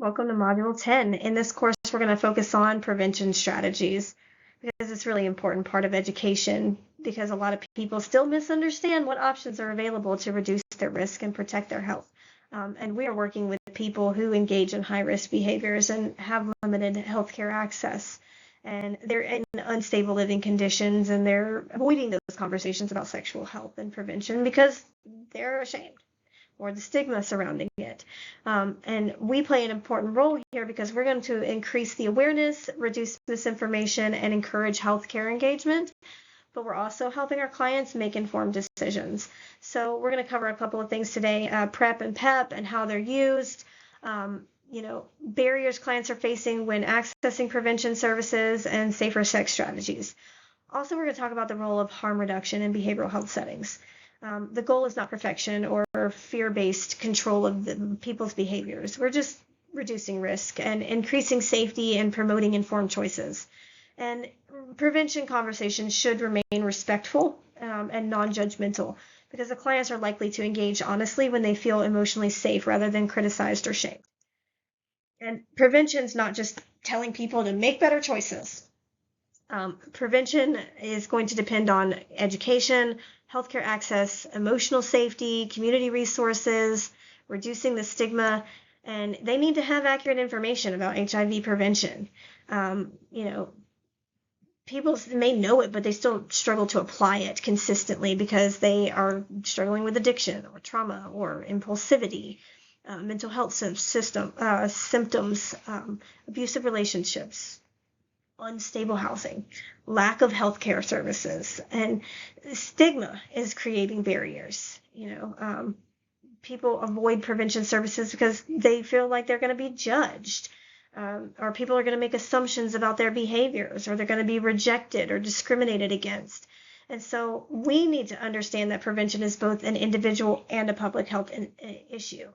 Welcome to Module 10. In this course, we're going to focus on prevention strategies because it's a really important part of education because a lot of people still misunderstand what options are available to reduce their risk and protect their health. And we are working with people who engage in high-risk behaviors and have limited healthcare access. And they're in unstable living conditions and they're avoiding those conversations about sexual health and prevention because they're ashamed or the stigma surrounding it. And we play an important role here because we're going to increase the awareness, reduce misinformation, and encourage healthcare engagement. But we're also helping our clients make informed decisions. So we're going to cover a couple of things today, PrEP and PEP and how they're used, barriers clients are facing when accessing prevention services, and safer sex strategies. Also, we're going to talk about the role of harm reduction in behavioral health settings. The goal is not perfection or fear-based control of people's behaviors. We're just reducing risk and increasing safety and promoting informed choices. And prevention conversations should remain respectful and non-judgmental because the clients are likely to engage honestly when they feel emotionally safe rather than criticized or shamed. And prevention is not just telling people to make better choices. Prevention is going to depend on education, healthcare access, emotional safety, community resources, reducing the stigma, and they need to have accurate information about HIV prevention. People may know it, but they still struggle to apply it consistently because they are struggling with addiction or trauma or impulsivity, mental health symptoms, abusive relationships, unstable housing, lack of healthcare services, and stigma is creating barriers. People avoid prevention services because they feel like they're going to be judged, or people are going to make assumptions about their behaviors, or they're going to be rejected or discriminated against. And so we need to understand that prevention is both an individual and a public health issue.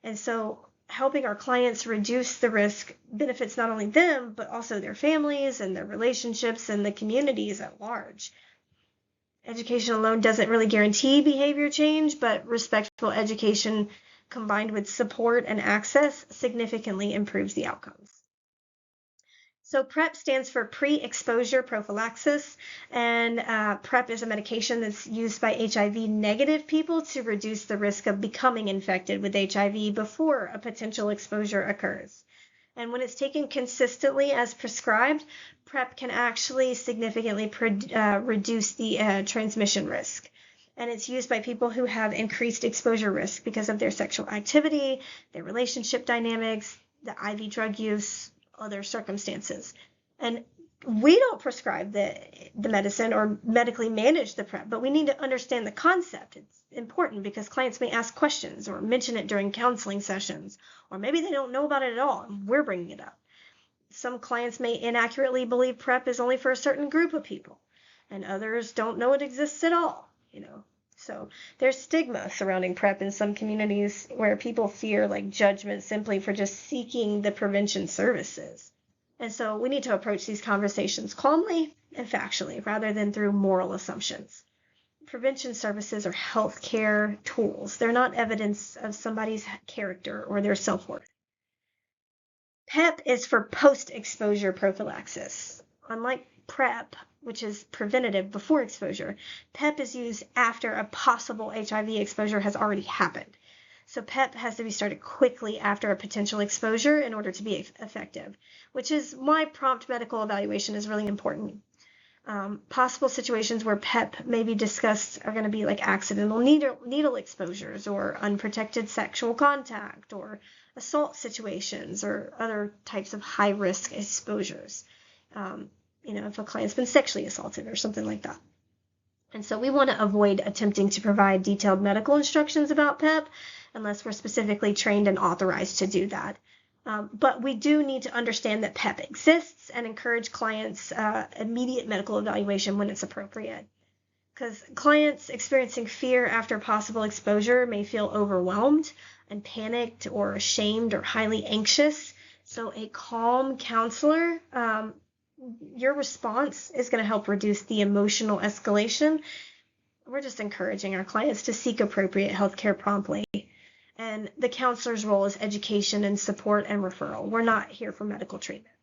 And so helping our clients reduce the risk benefits not only them, but also their families and their relationships and the communities at large. Education alone doesn't really guarantee behavior change, but respectful education combined with support and access significantly improves the outcomes. So PrEP stands for pre-exposure prophylaxis, and PrEP is a medication that's used by HIV-negative people to reduce the risk of becoming infected with HIV before a potential exposure occurs. And when it's taken consistently as prescribed, PrEP can actually significantly reduce the transmission risk. And it's used by people who have increased exposure risk because of their sexual activity, their relationship dynamics, the IV drug use, other circumstances. And we don't prescribe the medicine or medically manage the PrEP, but we need to understand the concept. It's important because clients may ask questions or mention it during counseling sessions, or maybe they don't know about it at all, and we're bringing it up. Some clients may inaccurately believe PrEP is only for a certain group of people, and others don't know it exists at all, So there's stigma surrounding PrEP in some communities where people fear judgment simply for just seeking the prevention services. And so we need to approach these conversations calmly and factually rather than through moral assumptions. Prevention services are healthcare tools. They're not evidence of somebody's character or their self-worth. PEP is for post-exposure prophylaxis. Unlike PrEP, which is preventative before exposure, PEP is used after a possible HIV exposure has already happened. So PEP has to be started quickly after a potential exposure in order to be effective, which is why prompt medical evaluation is really important. Possible situations where PEP may be discussed are going to be like accidental needle exposures or unprotected sexual contact or assault situations or other types of high-risk exposures. If a client's been sexually assaulted or something like that. And so we want to avoid attempting to provide detailed medical instructions about PEP unless we're specifically trained and authorized to do that. But we do need to understand that PEP exists and encourage clients' immediate medical evaluation when it's appropriate. Because clients experiencing fear after possible exposure may feel overwhelmed and panicked or ashamed or highly anxious. So a calm counselor, your response is going to help reduce the emotional escalation. We're just encouraging our clients to seek appropriate healthcare promptly. And the counselor's role is education and support and referral. We're not here for medical treatment.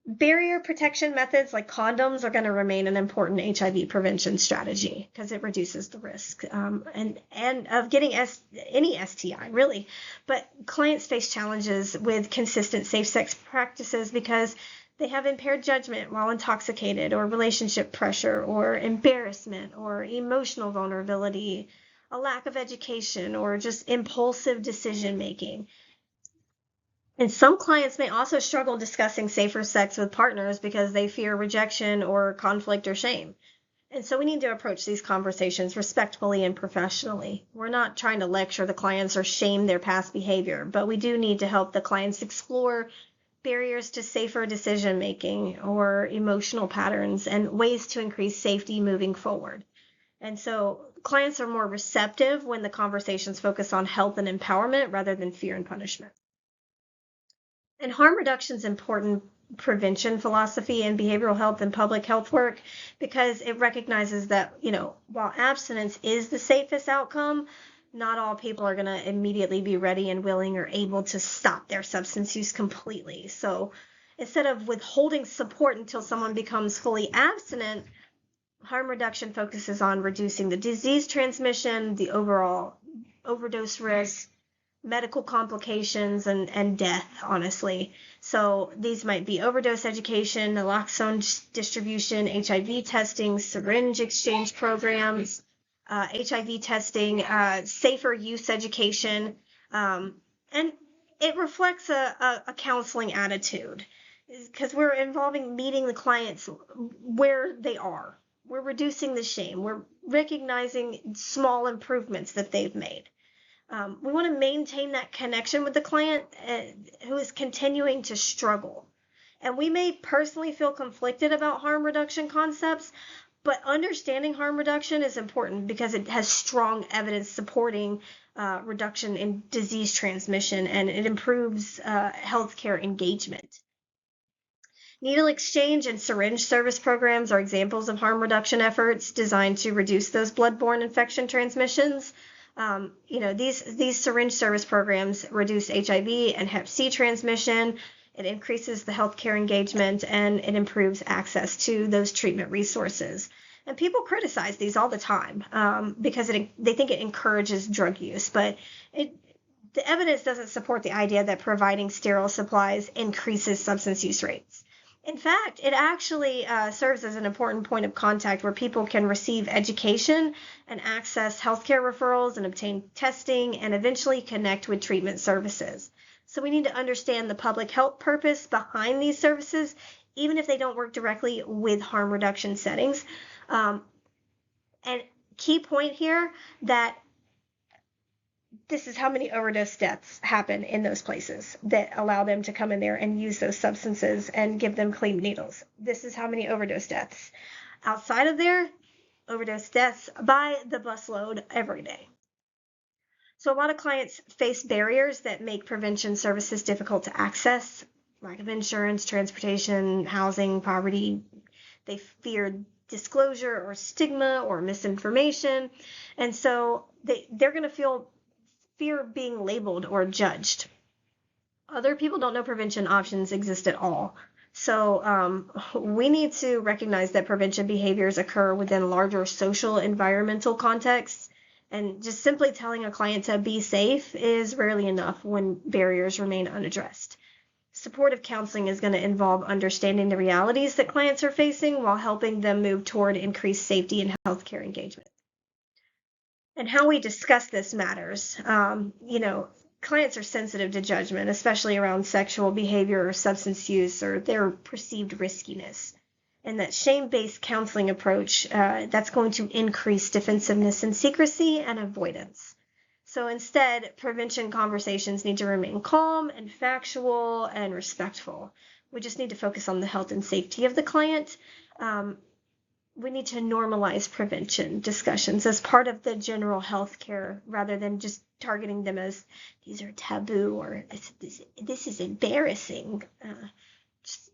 Barrier protection methods like condoms are going to remain an important HIV prevention strategy because it reduces the risk and of getting any STI, really. But clients face challenges with consistent safe sex practices because they have impaired judgment while intoxicated, or relationship pressure, or embarrassment, or emotional vulnerability, a lack of education, or just impulsive decision making. And some clients may also struggle discussing safer sex with partners because they fear rejection or conflict or shame. And so we need to approach these conversations respectfully and professionally. We're not trying to lecture the clients or shame their past behavior, but we do need to help the clients explore barriers to safer decision making or emotional patterns and ways to increase safety moving forward. And so clients are more receptive when the conversations focus on health and empowerment rather than fear and punishment. And harm reduction is important prevention philosophy in behavioral health and public health work because it recognizes that, while abstinence is the safest outcome, not all people are going to immediately be ready and willing or able to stop their substance use completely. So instead of withholding support until someone becomes fully abstinent, harm reduction focuses on reducing the disease transmission, the overall overdose risk, medical complications, and death, honestly. So these might be overdose education, naloxone distribution, HIV testing, syringe exchange programs, HIV testing, safer use education, and it reflects a counseling attitude because we're involving meeting the clients where they are. We're reducing the shame. We're recognizing small improvements that they've made. We want to maintain that connection with the client who is continuing to struggle. And we may personally feel conflicted about harm reduction concepts, but understanding harm reduction is important because it has strong evidence supporting reduction in disease transmission, and it improves healthcare engagement. Needle exchange and syringe service programs are examples of harm reduction efforts designed to reduce those bloodborne infection transmissions. These syringe service programs reduce HIV and Hep C transmission. It increases the healthcare engagement, and it improves access to those treatment resources. And people criticize these all the time because they think it encourages drug use, but the evidence doesn't support the idea that providing sterile supplies increases substance use rates. In fact, it actually serves as an important point of contact where people can receive education and access healthcare referrals and obtain testing and eventually connect with treatment services. So we need to understand the public health purpose behind these services, even if they don't work directly with harm reduction settings. And key point here that this is how many overdose deaths happen in those places that allow them to come in there and use those substances and give them clean needles. This is how many overdose deaths. Outside of there, overdose deaths by the busload every day. So a lot of clients face barriers that make prevention services difficult to access. Lack of insurance, transportation, housing, poverty. They fear disclosure or stigma or misinformation. And so they're going to fear being labeled or judged. Other people don't know prevention options exist at all. So we need to recognize that prevention behaviors occur within larger social environmental contexts, and just simply telling a client to be safe is rarely enough when barriers remain unaddressed. Supportive counseling is going to involve understanding the realities that clients are facing while helping them move toward increased safety and healthcare engagement. And how we discuss this matters. Clients are sensitive to judgment, especially around sexual behavior or substance use or their perceived riskiness. And that shame-based counseling approach, that's going to increase defensiveness and secrecy and avoidance. So instead, prevention conversations need to remain calm and factual and respectful. We just need to focus on the health and safety of the client. We need to normalize prevention discussions as part of the general health care rather than just targeting them as these are taboo or this is embarrassing. Just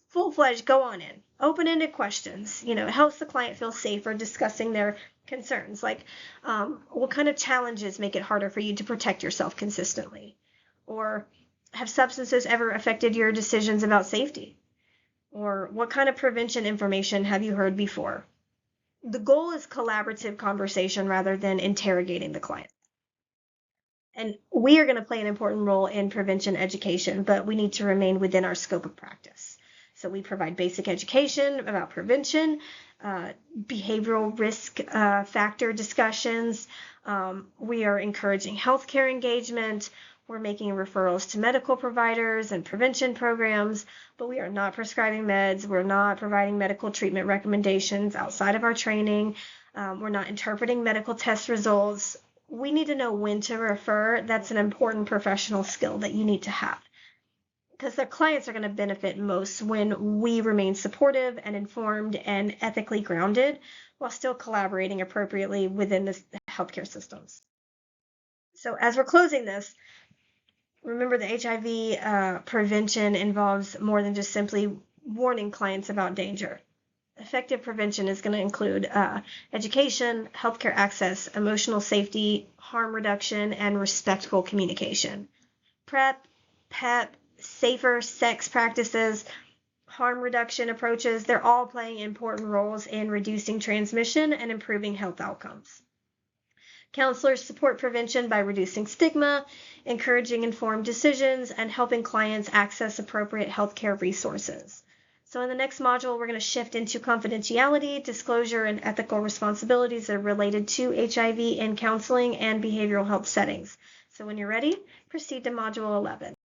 full-fledged, go on in. Open-ended questions. It helps the client feel safer discussing their concerns, like what kind of challenges make it harder for you to protect yourself consistently? Or have substances ever affected your decisions about safety? Or what kind of prevention information have you heard before? The goal is collaborative conversation rather than interrogating the client. And we are going to play an important role in prevention education, but we need to remain within our scope of practice. So we provide basic education about prevention, behavioral risk factor discussions. We are encouraging healthcare engagement. We're making referrals to medical providers and prevention programs, but we are not prescribing meds. We're not providing medical treatment recommendations outside of our training. We're not interpreting medical test results. We need to know when to refer. That's an important professional skill that you need to have, because their clients are going to benefit most when we remain supportive and informed and ethically grounded while still collaborating appropriately within the healthcare systems. So as we're closing this, remember the HIV prevention involves more than just simply warning clients about danger. Effective prevention is going to include education, healthcare access, emotional safety, harm reduction, and respectful communication. PrEP, PEP, safer sex practices, harm reduction approaches, they're all playing important roles in reducing transmission and improving health outcomes. Counselors support prevention by reducing stigma, encouraging informed decisions, and helping clients access appropriate healthcare resources. So in the next module, we're going to shift into confidentiality, disclosure, and ethical responsibilities that are related to HIV in counseling and behavioral health settings. So when you're ready, proceed to Module 11.